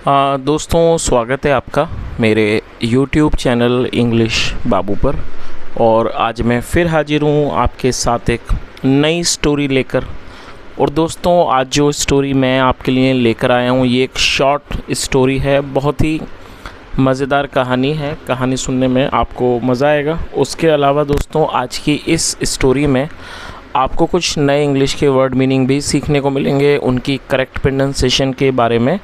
दोस्तों, स्वागत है आपका मेरे YouTube चैनल इंग्लिश बाबू पर। और आज मैं फिर हाजिर हूँ आपके साथ एक नई स्टोरी लेकर। और दोस्तों, आज जो स्टोरी मैं आपके लिए लेकर आया हूँ ये एक शॉर्ट स्टोरी है। बहुत ही मज़ेदार कहानी है। कहानी सुनने में आपको मज़ा आएगा। उसके अलावा दोस्तों, आज की इस स्टोरी में आपको कुछ नए इंग्लिश के वर्ड मीनिंग भी सीखने को मिलेंगे, उनकी करेक्ट प्रोनाउंसिएशन के बारे में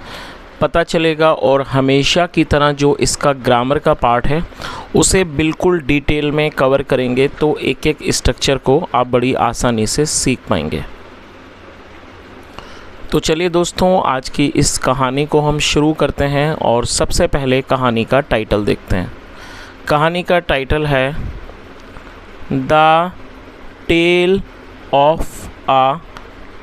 पता चलेगा। और हमेशा की तरह जो इसका ग्रामर का पार्ट है उसे बिल्कुल डिटेल में कवर करेंगे, तो एक एक स्ट्रक्चर को आप बड़ी आसानी से सीख पाएंगे। तो चलिए दोस्तों, आज की इस कहानी को हम शुरू करते हैं। और सबसे पहले कहानी का टाइटल देखते हैं। कहानी का टाइटल है the tale of a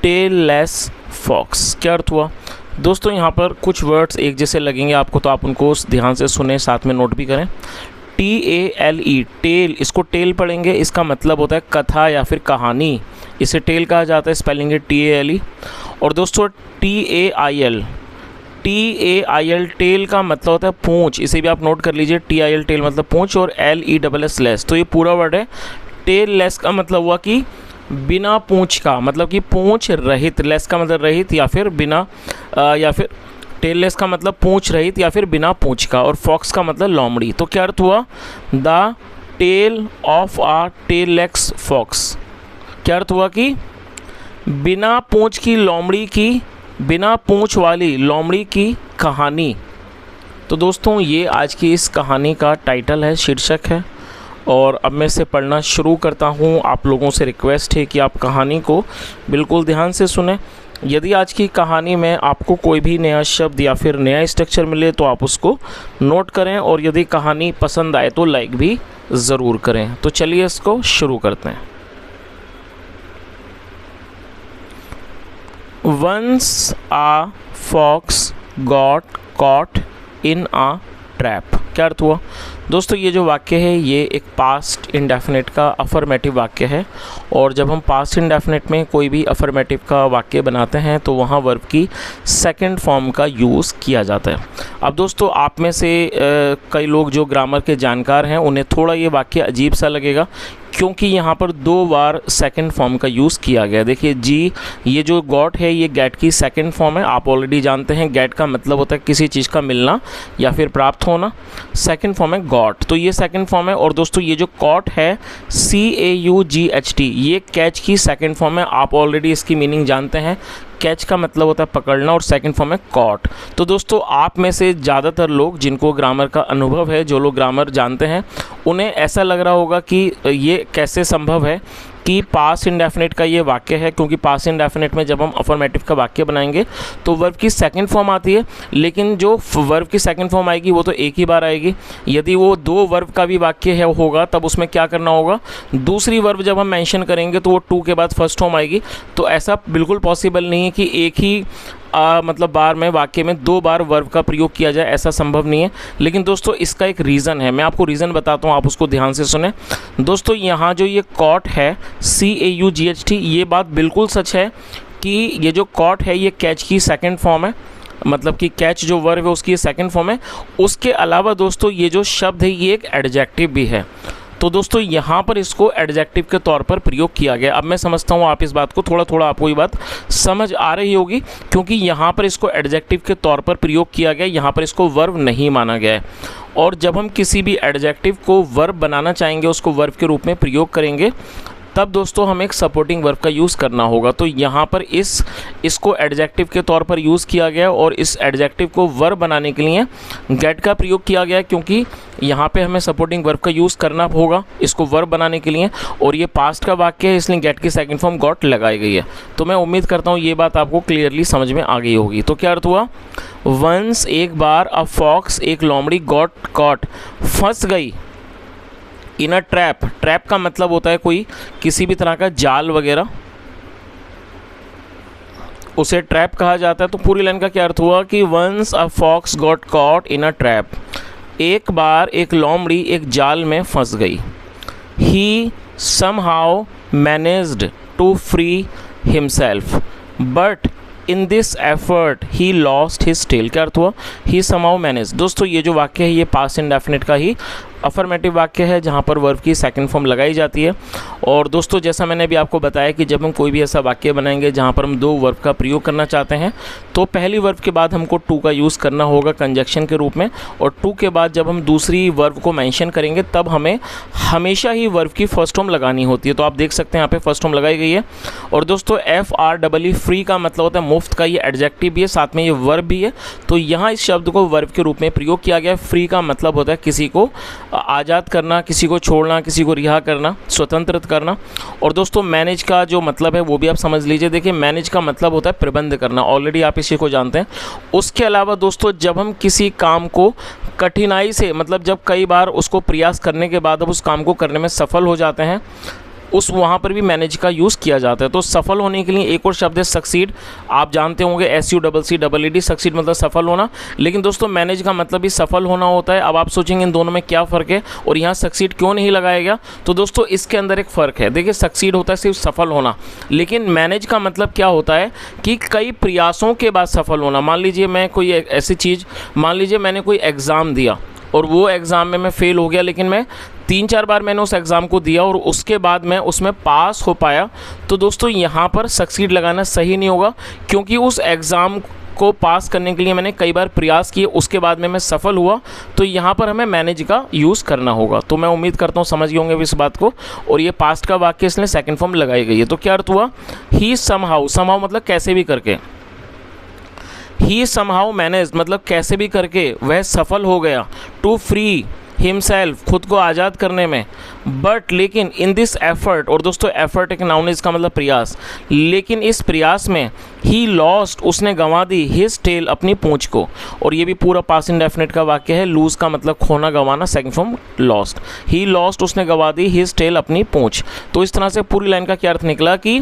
tailless fox. क्या अर्थ हुआ दोस्तों? यहाँ पर कुछ वर्ड्स एक जैसे लगेंगे आपको, तो आप उनको ध्यान से सुने, साथ में नोट भी करें। TALE, टेल, इसको टेल पढ़ेंगे। इसका मतलब होता है कथा या फिर कहानी, इसे टेल कहा जाता है। स्पेलिंग है TALE। और दोस्तों TAIL, टेल का मतलब होता है पूंछ, इसे भी आप नोट कर लीजिए। TIL टेल मतलब पूंछ, और LESS, तो ये पूरा वर्ड है। टेल लेस का मतलब हुआ कि बिना पूंछ का, मतलब कि पूंछ रहित। लेस का मतलब रहित या फिर बिना, या फिर टेल लेस का मतलब पूंछ रहित या फिर बिना पूंछ का। और फॉक्स का मतलब लोमड़ी। तो क्या अर्थ हुआ? The tale of a tailless fox. क्या अर्थ हुआ कि बिना पूंछ की लोमड़ी की, बिना पूंछ वाली लोमड़ी की कहानी। तो दोस्तों, ये आज की इस कहानी का टाइटल है, शीर्षक है। और अब मैं इसे पढ़ना शुरू करता हूँ। आप लोगों से रिक्वेस्ट है कि आप कहानी को बिल्कुल ध्यान से सुने। यदि आज की कहानी में आपको कोई भी नया शब्द या फिर नया स्ट्रक्चर मिले तो आप उसको नोट करें। और यदि कहानी पसंद आए तो लाइक भी ज़रूर करें। तो चलिए इसको शुरू करते हैं। Once a fox got caught in a trap. क्या अर्थ हुआ दोस्तों? ये जो वाक्य है ये एक पास्ट इंडेफिनिट का अफर्मेटिव वाक्य है। और जब हम पास्ट इंडेफिनिट में कोई भी अफर्मेटिव का वाक्य बनाते हैं तो वहाँ वर्ब की सेकंड फॉर्म का यूज़ किया जाता है। अब दोस्तों, आप में से कई लोग जो ग्रामर के जानकार हैं उन्हें थोड़ा ये वाक्य अजीब सा लगेगा, क्योंकि यहाँ पर 2 बार सेकंड फॉर्म का यूज़ किया गया। देखिए जी, ये जो गॉट है ये गेट की सेकंड फॉर्म है। आप ऑलरेडी जानते हैं गेट का मतलब होता है किसी चीज़ का मिलना या फिर प्राप्त होना। सेकंड फॉर्म है गॉट, तो ये सेकंड फॉर्म है। और दोस्तों, ये जो कॉट है CAUGHT, ये कैच की सेकंड फॉर्म है। आप ऑलरेडी इसकी मीनिंग जानते हैं। कैच का मतलब होता है पकड़ना, और सेकंड फॉर्म है कॉट। तो दोस्तों, आप में से ज़्यादातर लोग जिनको ग्रामर का अनुभव है, जो लोग ग्रामर जानते हैं, उन्हें ऐसा लग रहा होगा कि ये कैसे संभव है कि पास्ट इंडेफिनिट का ये वाक्य है। क्योंकि पास्ट इंडेफिनिट में जब हम अफर्मेटिव का वाक्य बनाएंगे तो वर्ब की सेकंड फॉर्म आती है, लेकिन जो वर्ब की सेकंड फॉर्म आएगी वो तो एक ही बार आएगी। यदि वो 2 वर्ब का भी वाक्य है होगा तब उसमें क्या करना होगा, दूसरी वर्ब जब हम मेंशन करेंगे तो वो टू के बाद फर्स्ट फॉर्म आएगी। तो ऐसा बिल्कुल पॉसिबल नहीं है कि एक ही मतलब बार में वाक्य में 2 बार वर्ब का प्रयोग किया जाए, ऐसा संभव नहीं है। लेकिन दोस्तों, इसका एक रीज़न है, मैं आपको रीज़न बताता हूँ, आप उसको ध्यान से सुने। दोस्तों, यहाँ जो ये कॉट है CAUGHT, ये बात बिल्कुल सच है कि ये जो कॉट है ये कैच की सेकंड फॉर्म है, मतलब कि कैच जो वर्ब है उसकी ये सेकंड फॉर्म है। उसके अलावा दोस्तों, ये जो शब्द है ये एक एडजेक्टिव भी है। तो दोस्तों, यहाँ पर इसको एडजेक्टिव के तौर पर प्रयोग किया गया। अब मैं समझता हूँ आप इस बात को थोड़ा आपको ये बात समझ आ रही होगी, क्योंकि यहाँ पर इसको एडजेक्टिव के तौर पर प्रयोग किया गया, यहाँ पर इसको वर्ब नहीं माना गया है। और जब हम किसी भी एडजेक्टिव को वर्ब बनाना चाहेंगे, उसको वर्ब के रूप में प्रयोग करेंगे, तब दोस्तों हमें एक सपोर्टिंग वर्ब का यूज़ करना होगा। तो यहाँ पर इसको एडजेक्टिव के तौर पर यूज़ किया गया, और इस एडजेक्टिव को वर्ब बनाने के लिए गेट का प्रयोग किया गया, क्योंकि यहाँ पे हमें सपोर्टिंग वर्ब का यूज़ करना होगा इसको वर्ब बनाने के लिए। और ये पास्ट का वाक्य है, इसलिए गेट की सेकंड फॉर्म गॉट लगाई गई है। तो मैं उम्मीद करता हूँ ये बात आपको क्लियरली समझ में आ गई होगी। तो क्या अर्थ हुआ? वंस, एक बार, अ फॉक्स, एक लोमड़ी, गॉट कॉट, फंस गई, इन अ ट्रैप। ट्रैप का मतलब होता है कोई किसी भी तरह का जाल वगैरह, उसे ट्रैप कहा जाता है। तो पूरी लाइन का क्या अर्थ हुआ कि once a fox got caught in a trap, एक बार एक लोमड़ी एक जाल में फंस गई। He somehow managed to free himself but in this effort he lost his tail. क्या अर्थ हुआ? He somehow manage. दोस्तों ये जो वाक्य है ये पास्ट इंडेफिनिट का ही अफर्मेटिव वाक्य है जहाँ पर वर्ब की सेकंड फॉर्म लगाई जाती है। और दोस्तों जैसा मैंने अभी आपको बताया कि जब हम कोई भी ऐसा वाक्य बनाएंगे जहाँ पर हम दो वर्ब का प्रयोग करना चाहते हैं तो पहली वर्ब के बाद हमको टू का यूज़ करना होगा कंजक्शन के रूप में, और टू के बाद जब हम दूसरी वर्ब को मेंशन करेंगे तब हमें हमेशा ही वर्ब की फर्स्ट फॉर्म लगानी होती है। तो आप देख सकते हैं यहाँ पे फर्स्ट फॉर्म लगाई गई है। और दोस्तों FREE फ्री का मतलब होता है मुफ्त का, ये एडजेक्टिव भी है साथ में ये वर्ब भी है। तो यहाँ इस शब्द को वर्ब के रूप में प्रयोग किया गया। फ्री का मतलब होता है किसी को आज़ाद करना, किसी को छोड़ना, किसी को रिहा करना, स्वतंत्र करना। और दोस्तों मैनेज का जो मतलब है वो भी आप समझ लीजिए। देखिए मैनेज का मतलब होता है प्रबंध करना, ऑलरेडी आप इसी को जानते हैं। उसके अलावा दोस्तों जब हम किसी काम को कठिनाई से, मतलब जब कई बार उसको प्रयास करने के बाद अब उस काम को करने में सफल हो जाते हैं, उस वहाँ पर भी मैनेज का यूज़ किया जाता है। तो सफल होने के लिए एक और शब्द है सक्सीड। आप जानते होंगे SUCCEED, सक्सीड मतलब सफल होना। लेकिन दोस्तों मैनेज का मतलब भी सफल होना होता है। अब आप सोचेंगे इन दोनों में क्या फ़र्क है और यहाँ सक्सीड क्यों नहीं लगाया गया? तो दोस्तों इसके अंदर एक फ़र्क है। देखिए सक्सीड होता है सिर्फ सफल होना, लेकिन मैनेज का मतलब क्या होता है कि कई प्रयासों के बाद सफल होना। मान लीजिए मैं कोई ऐसी चीज़, मान लीजिए मैंने कोई एग्ज़ाम दिया और वो एग्ज़ाम में मैं फ़ेल हो गया, लेकिन मैं 3-4 बार मैंने उस एग्ज़ाम को दिया और उसके बाद मैं उसमें पास हो पाया। तो दोस्तों यहाँ पर सक्सीड लगाना सही नहीं होगा, क्योंकि उस एग्ज़ाम को पास करने के लिए मैंने कई बार प्रयास किए, उसके बाद में मैं सफल हुआ। तो यहाँ पर हमें मैनेज का यूज़ करना होगा। तो मैं उम्मीद करता हूँ समझ गए होंगे इस बात को। और ये पास्ट का वाक्य इसलिए सेकेंड फॉर्म लगाई गई है। तो क्या अर्थ हुआ? ही समहाउ, समहाउ मतलब कैसे भी करके, ही समहाउ मैनेज मतलब कैसे भी करके वह सफल हो गया, टू फ्री हिमसेल्फ खुद को आज़ाद करने में, बट लेकिन इन दिस एफर्ट, और दोस्तों एफर्ट एक नाउन है, इसका मतलब प्रयास, लेकिन इस प्रयास में ही लॉस्ट उसने गंवा दी हिज टेल अपनी पूंछ को। और ये भी पूरा पास्ट इंडेफिनिट का वाक्य है। लूज का मतलब खोना गंवाना, second form lost. He lost उसने गंवा दी हिज टेल अपनी पूंछ। तो इस तरह से पूरी लाइन का क्या अर्थ निकला कि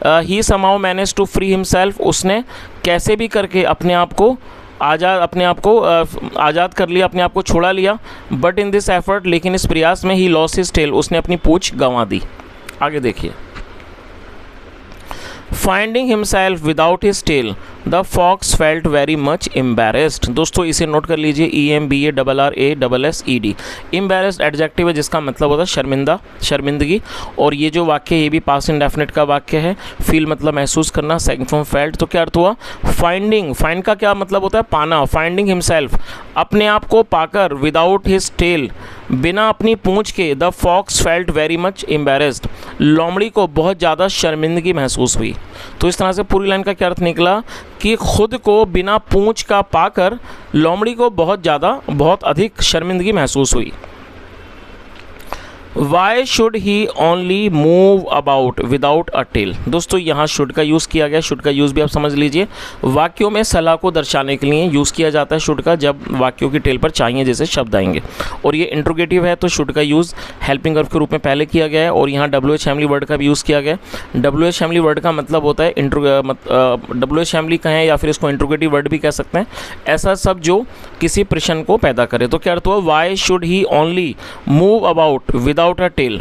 he somehow manage to free himself, उसने कैसे भी करके अपने आप को आज़ाद कर लिया, अपने आप को छुड़ा लिया। बट इन दिस एफर्ट, लेकिन इस प्रयास में ही लॉस्ट हिज टेल, उसने अपनी पूंछ गंवा दी। आगे देखिए, finding himself without his tail the fox felt very much embarrassed. दोस्तों इसे नोट कर लीजिए, EMBARRASSED। एम्बेरेस्ड एडजेक्टिव है जिसका मतलब होता है शर्मिंदा, शर्मिंदगी। और ये जो वाक्य ये भी पास्ट इंडेफिनिट का वाक्य है। फील मतलब महसूस करना, सेकंड फॉर्म फेल्ट। तो क्या अर्थ हुआ? फाइंडिंग, फाइंड का क्या मतलब होता है? पाना। फाइंडिंग हिमसेल्फ अपने आप को पाकर, विदाउट हिज टेल बिना अपनी पूंछ के, the fox felt very much embarrassed लोमड़ी को बहुत ज़्यादा शर्मिंदगी महसूस हुई। तो इस तरह से पूरी लाइन का क्या अर्थ निकला कि खुद को बिना पूंछ का पाकर लोमड़ी को बहुत अधिक शर्मिंदगी महसूस हुई। Why should he only move about without a tail? दोस्तों यहाँ should का यूज़ किया गया। should का यूज़ भी आप समझ लीजिए, वाक्यों में सलाह को दर्शाने के लिए यूज़ किया जाता है should का, जब वाक्यों की टेल पर चाहिए जैसे शब्द आएंगे। और ये इंट्रोगेटिव है तो should का यूज़ हेल्पिंग वर्ब के रूप में पहले किया गया है। और यहाँ WH फैमिली वर्ड का भी यूज़ किया गया है। WH फैमिली वर्ड का मतलब होता है WH फैमिली कहें या फिर इसको इंट्रोगेटिव वर्ड भी कह सकते हैं, ऐसा सब जो किसी प्रश्न को पैदा करे। तो क्या अर्थ हुआ? Why should he only move about without a tail?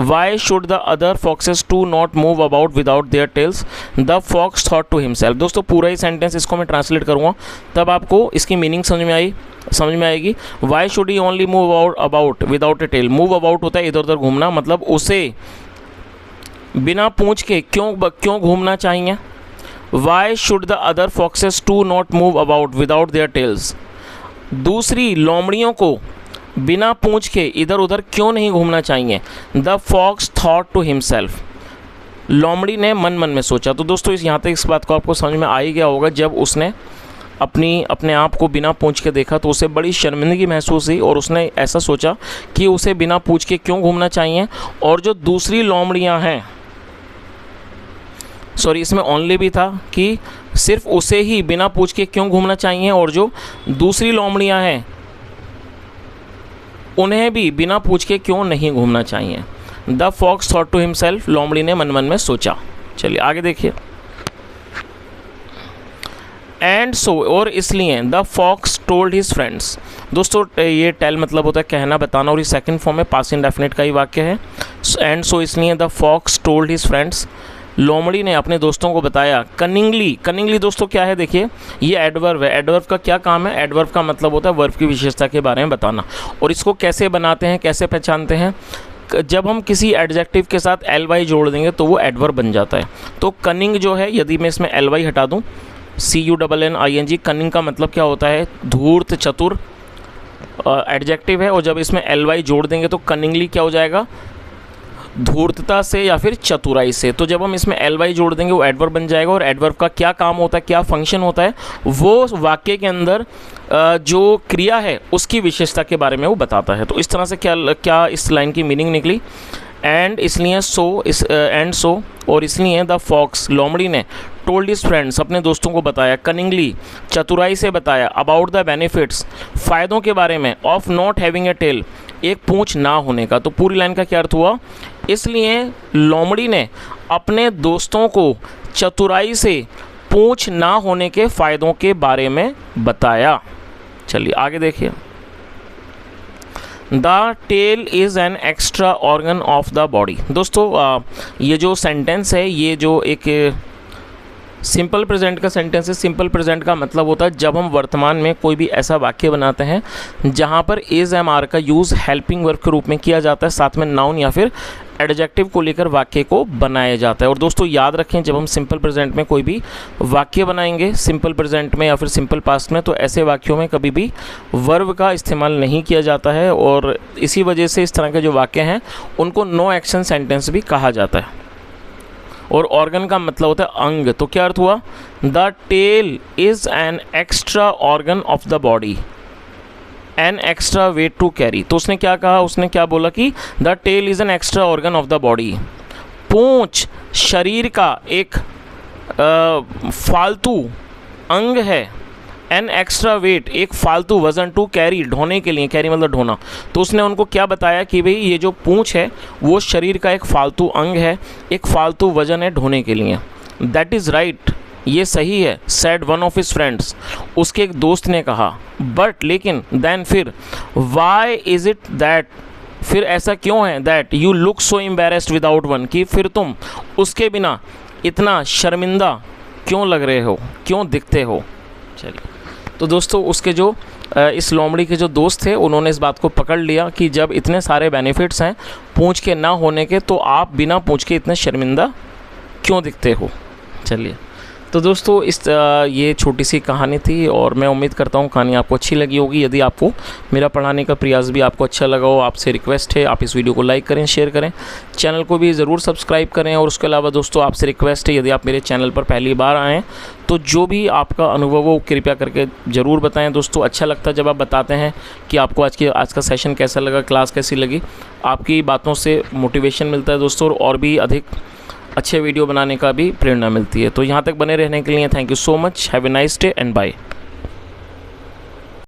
Why should the other foxes too not move about without their tails? The fox thought to himself। दोस्तों पूरा ही सेंटेंस इसको मैं ट्रांसलेट करूँगा तब आपको इसकी मीनिंग समझ में आएगी। Why should he only move about without a tail? Move about होता है इधर उधर घूमना, मतलब उसे बिना पूंछ के क्यों घूमना चाहिए। Why should the other foxes too not move about without their tails? दूसरी लोमड़ियों को बिना पूंछ के इधर उधर क्यों नहीं घूमना चाहिए। The fox thought to himself, लोमड़ी ने मन में सोचा। तो दोस्तों यहाँ तक इस बात को आपको समझ में आ ही गया होगा, जब उसने अपने आप को बिना पूंछ के देखा तो उसे बड़ी शर्मिंदगी महसूस हुई और उसने ऐसा सोचा कि उसे बिना पूंछ के क्यों घूमना चाहिए। और जो दूसरी लोमड़ियाँ हैं, सॉरी इसमें ओनली भी था कि सिर्फ उसे ही बिना पूंछ के क्यों घूमना चाहिए, और जो दूसरी लोमड़ियाँ हैं उन्हें भी बिना पूछ के क्यों नहीं घूमना चाहिए। The fox thought to himself, लोमड़ी ने मन में सोचा। चलिए आगे देखिए, एंड सो, और इसलिए the fox told his friends. दोस्तों ये टेल मतलब होता है कहना, बताना, और ये सेकंड फॉर्म में पास्ट इंडेफिनिट का ही वाक्य है। एंड सो इसलिए the fox told his friends, लोमड़ी ने अपने दोस्तों को बताया। कनिंगली, कनिंगली दोस्तों क्या है, देखिए ये एडवर्ब है। एडवर्ब का क्या काम है, एडवर्ब का मतलब होता है वर्ब की विशेषता के बारे में बताना। और इसको कैसे बनाते हैं, कैसे पहचानते हैं, जब हम किसी एडजेक्टिव के साथ एल वाई जोड़ देंगे तो वो एडवर्ब बन जाता है। तो कनिंग जो है, यदि मैं इसमें एल वाई हटा दूँ, CUNNING, कनिंग का मतलब क्या होता है, धूर्त, चतुर एडजेक्टिव है। और जब इसमें एल वाई जोड़ देंगे तो कनिंगली क्या हो जाएगा, धूर्तता से या फिर चतुराई से। तो जब हम इसमें एल वाई जोड़ देंगे वो एडवर्ब बन जाएगा। और एडवर्ब का क्या काम होता है, क्या फंक्शन होता है, वो वाक्य के अंदर जो क्रिया है उसकी विशेषता के बारे में वो बताता है। तो इस तरह से क्या इस लाइन की मीनिंग निकली, एंड इसलिए सो और इसलिए द फॉक्स, लोमड़ी ने, टोल्ड हिज फ्रेंड्स, अपने दोस्तों को बताया, कनिंगली, चतुराई से बताया, अबाउट द बेनिफिट्स, फ़ायदों के बारे में, of not having a tail, एक पूंछ ना होने का। तो पूरी लाइन का क्या अर्थ हुआ, इसलिए लोमड़ी ने अपने दोस्तों को चतुराई से पूंछ ना होने के फ़ायदों के बारे में बताया। चलिए आगे देखिए। The tail is an extra organ of the body. दोस्तों ये जो सेंटेंस है, ये जो एक सिंपल प्रेजेंट का सेंटेंस है। सिंपल प्रेजेंट का मतलब होता है जब हम वर्तमान में कोई भी ऐसा वाक्य बनाते हैं जहाँ पर इज़ एम आर का यूज़ हेल्पिंग वर्ब के रूप में किया जाता है, साथ में नाउन या फिर एडजेक्टिव को लेकर वाक्य को बनाया जाता है। और दोस्तों याद रखें, जब हम सिंपल प्रेजेंट में कोई भी वाक्य बनाएंगे, सिंपल प्रेजेंट में या फिर सिंपल पास्ट में, तो ऐसे वाक्यों में कभी भी वर्ब का इस्तेमाल नहीं किया जाता है। और इसी वजह से इस तरह के जो वाक्य हैं उनको नो एक्शन सेंटेंस भी कहा जाता है। और ऑर्गन का मतलब होता है अंग। तो क्या अर्थ हुआ, the tail is an extra organ of the body, an extra weight to carry. तो उसने क्या कहा, उसने क्या बोला कि the tail is an extra organ of the body, पूंछ शरीर का एक फालतू अंग है, एन एक्स्ट्रा वेट, एक फालतू वज़न, टू कैरी, ढोने के लिए, कैरी मतलब ढोना। तो उसने उनको क्या बताया कि भाई ये जो पूंछ है वो शरीर का एक फालतू अंग है, एक फालतू वज़न है ढोने के लिए। दैट इज़ राइट, ये सही है, sad one of his friends, उसके एक दोस्त ने कहा। बट लेकिन, देन फिर, वाई इज़ इट दैट, फिर ऐसा क्यों है, that you look so embarrassed without one, कि फिर तुम उसके बिना इतना शर्मिंदा क्यों लग रहे हो, क्यों दिखते हो। चलिए, तो दोस्तों उसके जो इस लोमड़ी के जो दोस्त थे उन्होंने इस बात को पकड़ लिया कि जब इतने सारे बेनिफिट्स हैं पूंछ के ना होने के, तो आप बिना पूंछ के इतने शर्मिंदा क्यों दिखते हो। चलिए, तो दोस्तों ये छोटी सी कहानी थी और मैं उम्मीद करता हूँ कहानी आपको अच्छी लगी होगी। यदि आपको मेरा पढ़ाने का प्रयास भी आपको अच्छा लगा हो, आपसे रिक्वेस्ट है आप इस वीडियो को लाइक करें, शेयर करें, चैनल को भी ज़रूर सब्सक्राइब करें। और उसके अलावा दोस्तों आपसे रिक्वेस्ट है, यदि आप मेरे चैनल पर पहली बार आएँ तो जो भी आपका अनुभव हो कृपया करके ज़रूर बताएं। दोस्तों अच्छा लगता है जब आप बताते हैं कि आपको आज का सेशन कैसा लगा, क्लास कैसी लगी। आपकी बातों से मोटिवेशन मिलता है दोस्तों, और भी अधिक अच्छे वीडियो बनाने का भी प्रेरणा मिलती है। तो यहाँ तक बने रहने के लिए thank you so much. Have a nice day and bye.